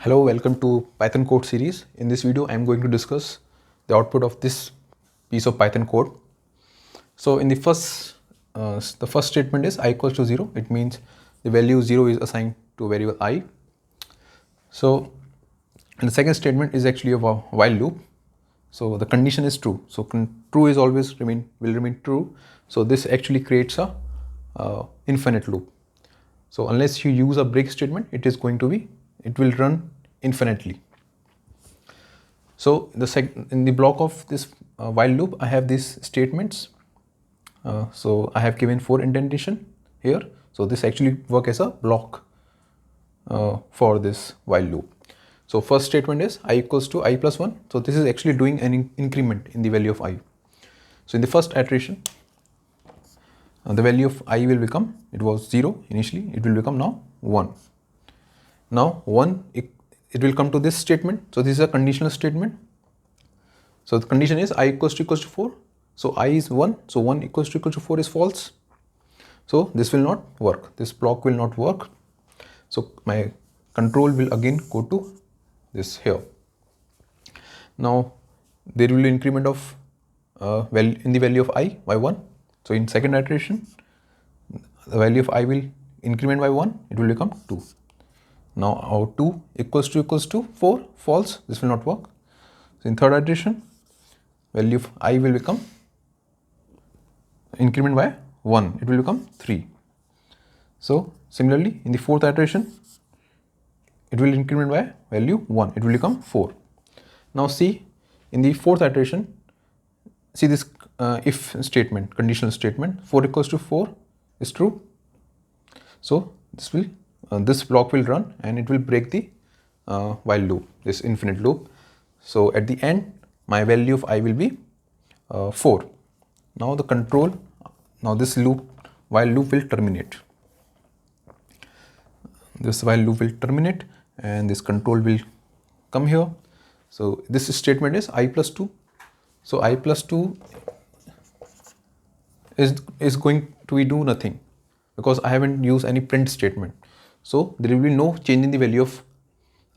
Hello, welcome to Python code series. In this video, I am going to discuss the output of this piece of Python code. So in the first statement is I equals to 0. It means the value 0 is assigned to a variable I. So and the second statement is actually a while loop. So the condition is true. So true is always will remain true. So this actually creates a infinite loop. So unless you use a break statement, it will run infinitely. So in the block of this while loop, I have these statements. So I have given 4 indentation here. So this actually work as a block for this while loop. So first statement is I equals to I plus 1. So this is actually doing an increment in the value of I. So in the first iteration, the value of I will become, it was 0 initially, it will become now 1. Now 1, it will come to this statement. So this is a conditional statement. So the condition is I equals to 4. So I is 1. So 1 equals to 4 is false. So this will not work. This block will not work. So my control will again go to this here. Now there will be increment of in the value of I by 1. So in second iteration, the value of I will increment by 1. It will become 2. Now our 2 equals to 4, false. This will not work. So in third iteration, value of I will become increment by 1. It will become 3. So similarly, in the fourth iteration, it will increment by value 1. It will become 4. Now see, in the fourth iteration, see this if statement, conditional statement, 4 equals to 4 is true. So this block will run and it will break the while loop, this infinite loop. So at the end, my value of I will be 4. Now this while loop will terminate. This while loop will terminate and this control will come here. So this statement is I plus 2. So I plus 2 is going to do nothing because I haven't used any print statement. So there will be no change in the value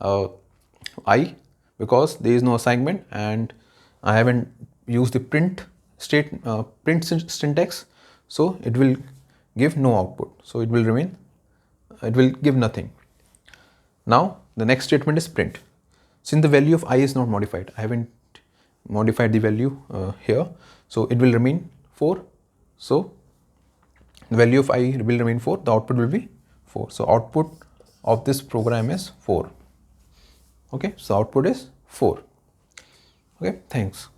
of I because there is no assignment and I haven't used the print syntax. So it will give no output. So it will give nothing. Now the next statement is print. Since the value of I is not modified, I haven't modified the value here. So it will remain 4. So the value of I will remain 4. The output will be 4. So output of this program is 4. Okay, so output is 4. Okay, thanks.